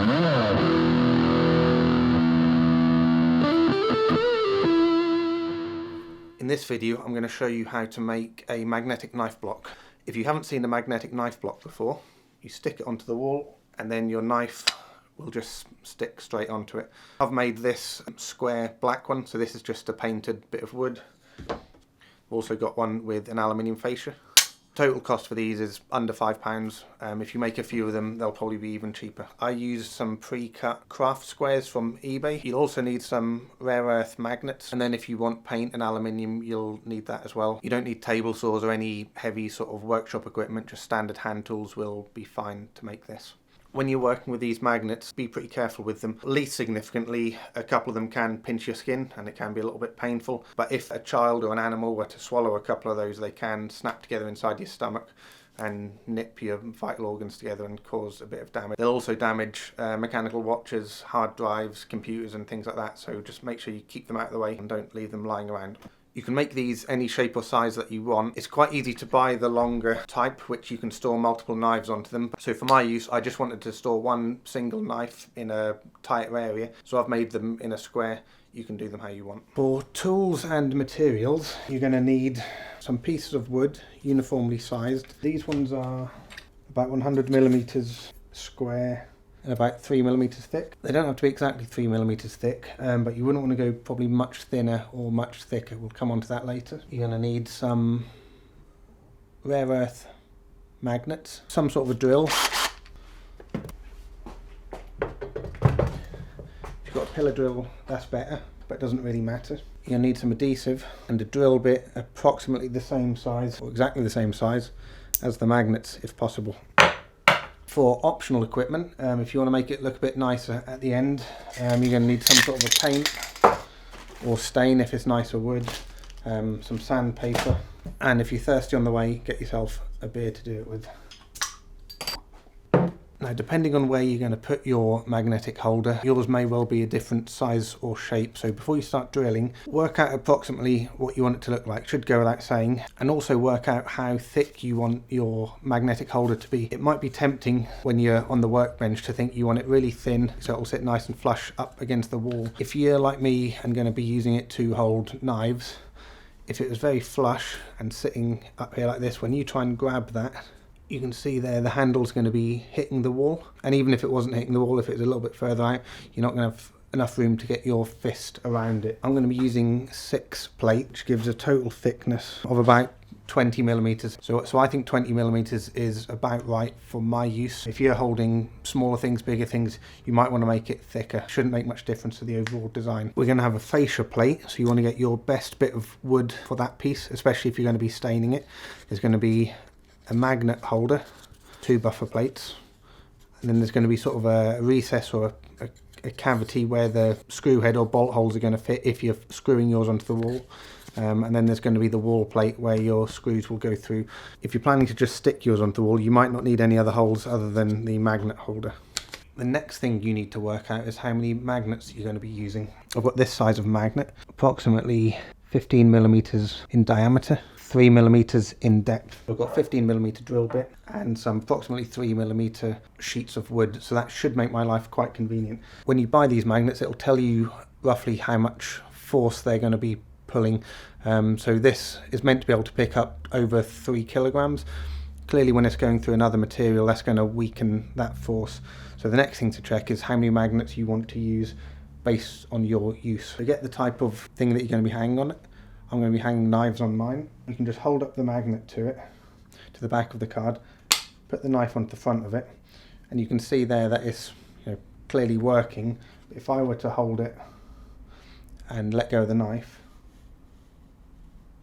In this video, I'm going to show you how to make a magnetic knife block. If you haven't seen a magnetic knife block before, you stick it onto the wall and then your knife will just stick straight onto it. I've made this square black one, so this is just a painted bit of wood. I've also got one with an aluminium fascia. Total cost for these is under £5. If you make a few of them, they'll probably be even cheaper. I used some pre-cut craft squares from eBay. You'll also need some rare earth magnets, and then if you want paint and aluminium, you'll need that as well. You don't need table saws or any heavy sort of workshop equipment, just standard hand tools will be fine to make this. When you're working with these magnets, be pretty careful with them. Least significantly, a couple of them can pinch your skin and it can be a little bit painful. But if a child or an animal were to swallow a couple of those, they can snap together inside your stomach and nip your vital organs together and cause a bit of damage. They'll also damage mechanical watches, hard drives, computers and things like that. So just make sure you keep them out of the way and don't leave them lying around. You can make these any shape or size that you want. It's quite easy to buy the longer type, which you can store multiple knives onto them. So for my use, I just wanted to store one single knife in a tighter area. So I've made them in a square. You can do them how you want. For tools and materials, you're going to need some pieces of wood, uniformly sized. These ones are about 100mm square and about 3mm thick. They don't have to be exactly 3mm thick, but you wouldn't want to go probably much thinner or much thicker. We'll come on to that later. You're going to need some rare earth magnets, some sort of a drill. If you've got a pillar drill, that's better, but it doesn't really matter. You're going to need some adhesive and a drill bit approximately the same size, or exactly the same size as the magnets if possible. For optional equipment, if you want to make it look a bit nicer at the end, you're going to need some sort of a paint or stain if it's nicer wood, some sandpaper, and if you're thirsty on the way, get yourself a beer to do it with. Now, depending on where you're going to put your magnetic holder, yours may well be a different size or shape. So before you start drilling, work out approximately what you want it to look like. Should go without saying. And also work out how thick you want your magnetic holder to be. It might be tempting when you're on the workbench to think you want it really thin, so it'll sit nice and flush up against the wall. If you're like me and going to be using it to hold knives, if it was very flush and sitting up here like this, when you try and grab that, you can see there the handle's going to be hitting the wall, and even if it wasn't hitting the wall, if it's a little bit further out, you're not going to have enough room to get your fist around it. I'm going to be using 6 plate, which gives a total thickness of about 20mm. So I think 20mm is about right for my use. If you're holding smaller things, bigger things, you might want to make it thicker. Shouldn't make much difference to the overall design. We're going to have a fascia plate, so you want to get your best bit of wood for that piece, especially if you're going to be staining it. There's going to be a magnet holder, 2 buffer plates, and then there's going to be sort of a recess or a cavity where the screw head or bolt holes are going to fit if you're screwing yours onto the wall, and then there's going to be the wall plate where your screws will go through. If you're planning to just stick yours onto the wall, you might not need any other holes other than the magnet holder. The next thing you need to work out is how many magnets you're going to be using. I've got this size of magnet, approximately 15mm in diameter, 3mm in depth. I've got 15mm drill bit and some approximately 3mm sheets of wood, so that should make my life quite convenient. When you buy these magnets, it'll tell you roughly how much force they're going to be pulling. So this is meant to be able to pick up over 3 kilograms. Clearly when it's going through another material, that's going to weaken that force. So the next thing to check is how many magnets you want to use based on your use. To get the type of thing that you're going to be hanging on it, I'm going to be hanging knives on mine. You can just hold up the magnet to it, to the back of the card, put the knife onto the front of it, and you can see there that it's clearly working. If I were to hold it and let go of the knife,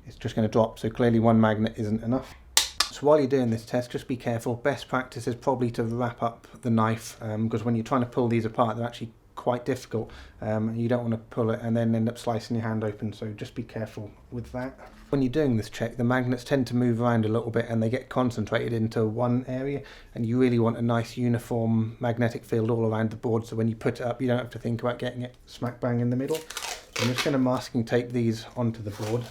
it's just going to drop, so clearly one magnet isn't enough. So while you're doing this test, just be careful. Best practice is probably to wrap up the knife, because when you're trying to pull these apart, they're actually quite difficult. You don't want to pull it and then end up slicing your hand open, so just be careful with that. When you're doing this check, the magnets tend to move around a little bit and they get concentrated into one area, and you really want a nice uniform magnetic field all around the board, so when you put it up you don't have to think about getting it smack bang in the middle. I'm just going to masking tape these onto the board.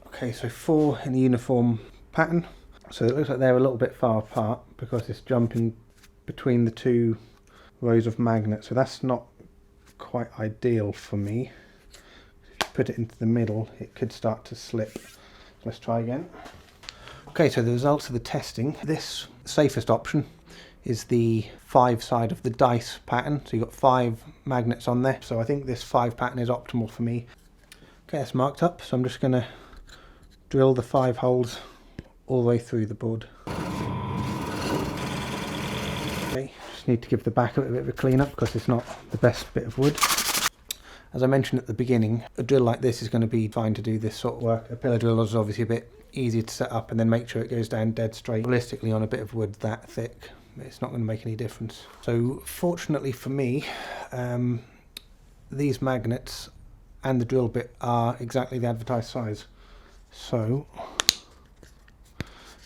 Okay, so 4 in a uniform pattern, so it looks like they're a little bit far apart because it's jumping between the 2 rows of magnets, so that's not quite ideal for me. If you put it into the middle, it could start to slip. Let's try again. Okay, so the results of the testing. This safest option is the 5 side of the dice pattern. So you've got 5 magnets on there. So I think this 5 pattern is optimal for me. Okay, it's marked up. So I'm just going to drill the 5 holes all the way through the board. Okay, just need to give the back of it a bit of a clean up because it's not the best bit of wood. As I mentioned at the beginning, a drill like this is going to be fine to do this sort of work. A pillar drill is obviously a bit easier to set up and then make sure it goes down dead straight. Realistically, on a bit of wood that thick, it's not going to make any difference. So fortunately for me, these magnets and the drill bit are exactly the advertised size. So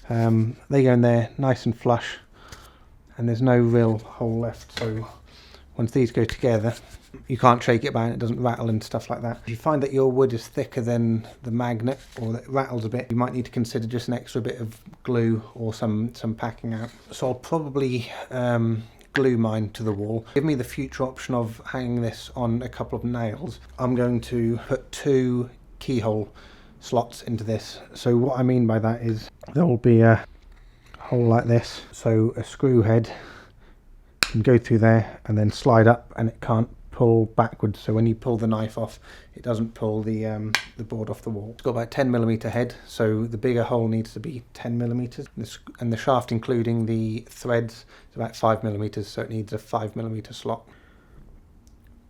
they go in there nice and flush and there's no real hole left. So once these go together, you can't shake it about, it doesn't rattle and stuff like that. If you find that your wood is thicker than the magnet or that it rattles a bit, you might need to consider just an extra bit of glue or some packing out. So I'll probably glue mine to the wall. Give me the future option of hanging this on a couple of nails. I'm going to put 2 keyhole slots into this. So what I mean by that is there will be a hole like this, so a screw head can go through there and then slide up, and it can't pull backwards, so when you pull the knife off, it doesn't pull the board off the wall. It's got about 10mm head, so the bigger hole needs to be 10mm, and the shaft, including the threads, is about 5mm, so it needs a 5mm slot.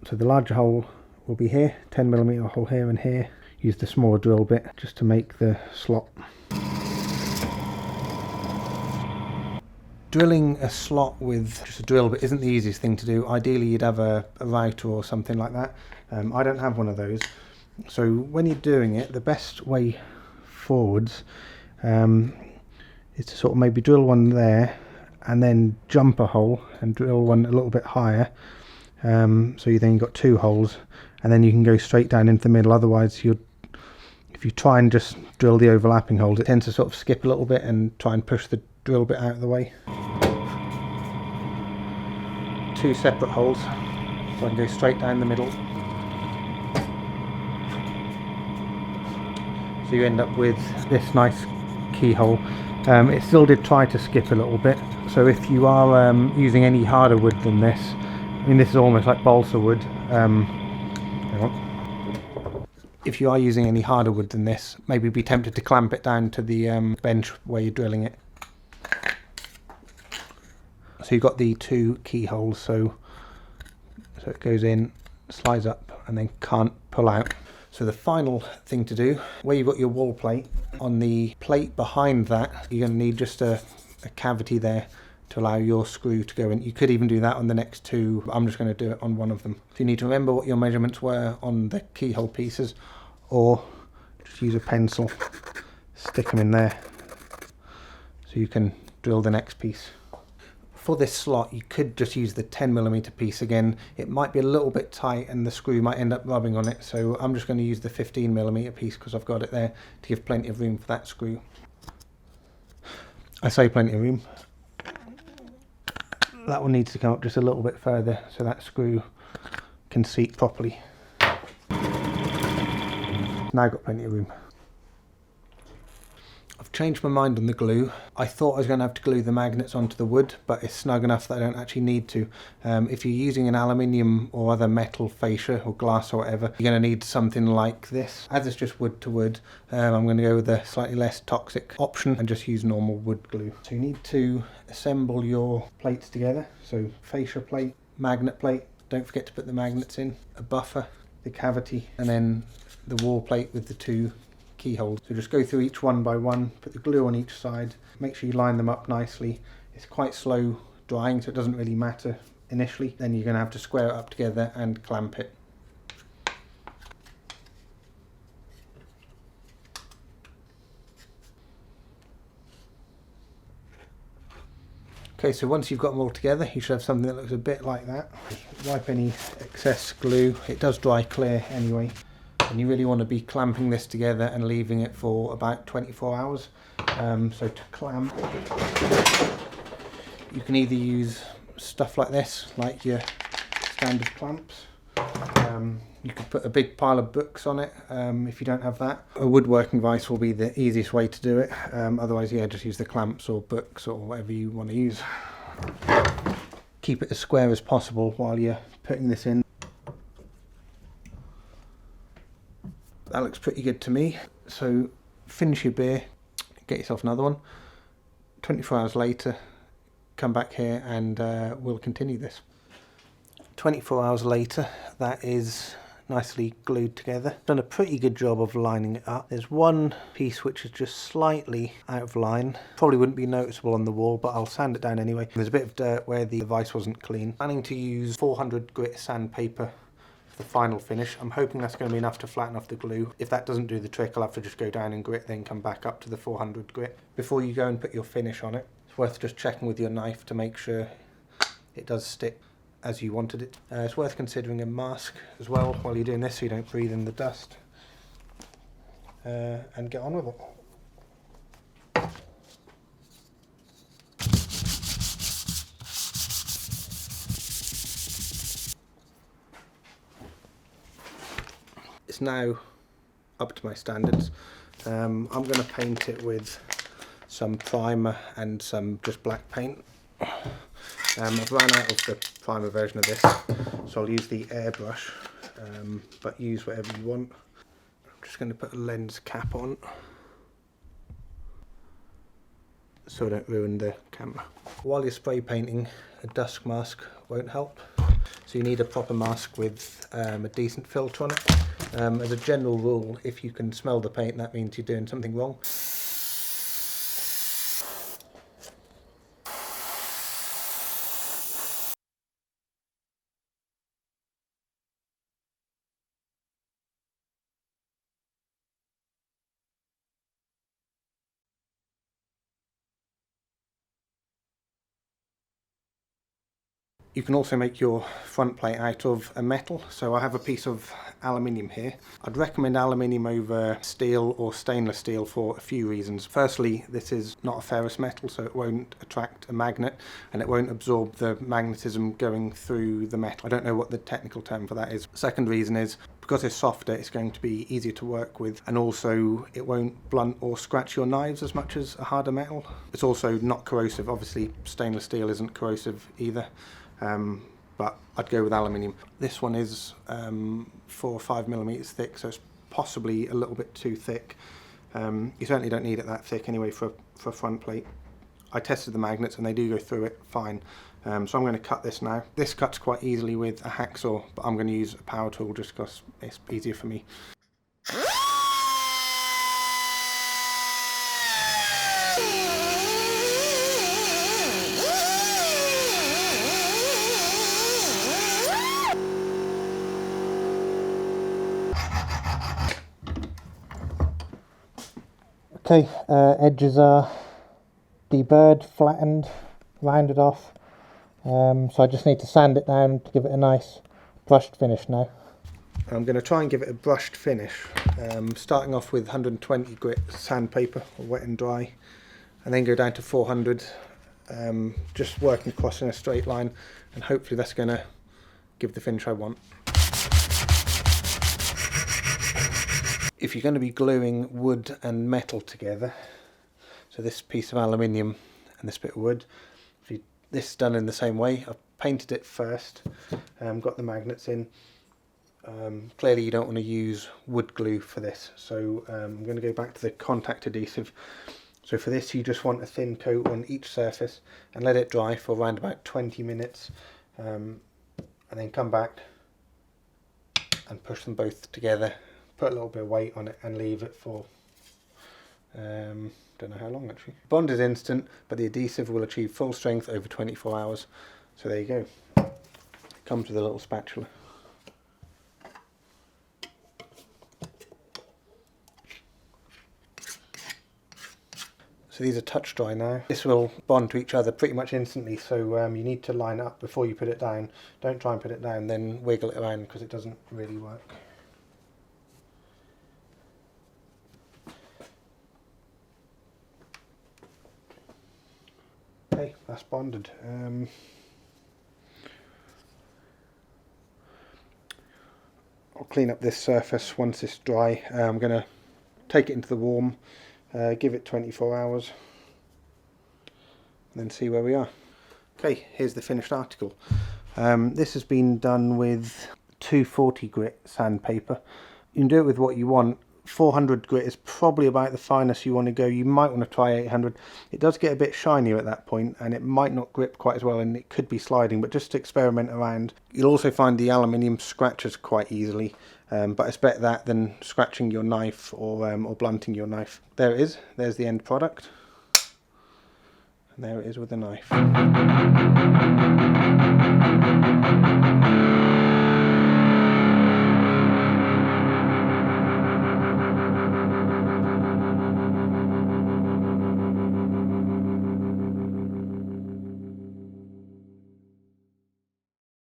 So the larger hole will be here, 10mm hole here and here. Use the smaller drill bit just to make the slot. Drilling a slot with just a drill bit isn't the easiest thing to do. Ideally you'd have a router or something like that. I don't have one of those. So when you're doing it, the best way forwards is to sort of maybe drill one there and then jump a hole and drill one a little bit higher. So you then got 2 holes and then you can go straight down into the middle. Otherwise if you try and just drill the overlapping holes, it tends to sort of skip a little bit and try and push the drill bit out of the way. 2 separate holes, so I can go straight down the middle. So you end up with this nice keyhole. It still did try to skip a little bit, so if you are using any harder wood than this, I mean this is almost like balsa wood. Hang on. If you are using any harder wood than this, maybe be tempted to clamp it down to the bench where you're drilling it. So you've got the 2 keyholes, so it goes in, slides up, and then can't pull out. So the final thing to do, where you've got your wall plate, on the plate behind that, you're going to need just a cavity there to allow your screw to go in. You could even do that on the next 2, but I'm just going to do it on one of them. So you need to remember what your measurements were on the keyhole pieces, or just use a pencil, stick them in there, so you can drill the next piece. For this slot, you could just use the 10mm piece again. It might be a little bit tight and the screw might end up rubbing on it, so I'm just going to use the 15mm piece because I've got it there to give plenty of room for that screw. I say plenty of room. That one needs to come up just a little bit further so that screw can seat properly. Now I've got plenty of room. I've changed my mind on the glue. I thought I was going to have to glue the magnets onto the wood, but it's snug enough that I don't actually need to. If you're using an aluminium or other metal fascia or glass or whatever, you're going to need something like this. As it's just wood to wood, I'm going to go with a slightly less toxic option and just use normal wood glue. So you need to assemble your plates together. So fascia plate, magnet plate, don't forget to put the magnets in, a buffer, the cavity, and then the wall plate with the 2 keyholes. So just go through each one by one, put the glue on each side, make sure you line them up nicely. It's quite slow drying, so it doesn't really matter initially. Then you're going to have to square it up together and clamp it. Okay, so once you've got them all together, you should have something that looks a bit like that. Wipe any excess glue. It does dry clear anyway. And you really want to be clamping this together and leaving it for about 24 hours. So to clamp, you can either use stuff like this, like your standard clamps. You could put a big pile of books on it if you don't have that. A woodworking vise will be the easiest way to do it. Otherwise, yeah, just use the clamps or books or whatever you want to use. Keep it as square as possible while you're putting this in. That looks pretty good to me. So finish your beer, get yourself another one. 24 hours later, come back here and we'll continue this. 24 hours later, that is nicely glued together. Done a pretty good job of lining it up. There's one piece which is just slightly out of line. Probably wouldn't be noticeable on the wall, but I'll sand it down anyway. There's a bit of dirt where the vise wasn't clean. Planning to use 400 grit sandpaper for the final finish. I'm hoping that's going to be enough to flatten off the glue. If that doesn't do the trick, I'll have to just go down and grit, then come back up to the 400 grit. Before you go and put your finish on it, it's worth just checking with your knife to make sure it does stick as you wanted it. It's worth considering a mask as well while you're doing this so you don't breathe in the dust. And get on with it. It's now up to my standards. I'm going to paint it with some primer and some just black paint. I've run out of the primer version of this, so I'll use the airbrush, but use whatever you want. I'm just going to put a lens cap on so I don't ruin the camera. While you're spray painting, a dust mask won't help, so you need a proper mask with a decent filter on it. As a general rule, if you can smell the paint, that means you're doing something wrong. You can also make your front plate out of a metal, so I have a piece of aluminium here. I'd recommend aluminium over steel or stainless steel for a few reasons. Firstly, this is not a ferrous metal, so it won't attract a magnet and it won't absorb the magnetism going through the metal. I don't know what the technical term for that is. Second reason is because it's softer, it's going to be easier to work with, and also it won't blunt or scratch your knives as much as a harder metal. It's also not corrosive. Obviously stainless steel isn't corrosive either. But I'd go with aluminium. This one is 4 or 5 millimeters thick, so it's possibly a little bit too thick. You certainly don't need it that thick anyway for a front plate. I tested the magnets and they do go through it fine. So I'm going to cut this now. This cuts quite easily with a hacksaw, but I'm going to use a power tool just because it's easier for me. Okay, edges are deburred, flattened, rounded off, so I just need to sand it down to give it a nice brushed finish now. I'm going to try and give it a brushed finish, starting off with 120 grit sandpaper, or wet and dry, and then go down to 400, just working across in a straight line, and hopefully that's going to give the finish I want. If you're going to be gluing wood and metal together, so this piece of aluminium and this bit of wood, this is done in the same way. I've painted it first, got the magnets in. Clearly you don't want to use wood glue for this, so I'm going to go back to the contact adhesive. So for this you just want a thin coat on each surface and let it dry for around about 20 minutes, and then come back and push them both together. Put a little bit of weight on it and leave it for, don't know how long actually. Bond is instant, but the adhesive will achieve full strength over 24 hours. So there you go. It comes with a little spatula. So these are touch dry now. This will bond to each other pretty much instantly, so you need to line it up before you put it down. Don't try and put it down, then wiggle it around because it doesn't really work. Okay, that's bonded. I'll clean up this surface once it's dry. I'm going to take it into the warm, give it 24 hours, and then see where we are. Okay, here's the finished article. This has been done with 240 grit sandpaper. You can do it with what you want. 400 grit is probably about the finest you want to go. You might want to try 800. It does get a bit shinier at that point, and it might not grip quite as well, and it could be sliding, but just experiment around. You'll also find the aluminium scratches quite easily, but it's better that than scratching your knife or blunting your knife. There it is. There's the end product. And there it is with the knife.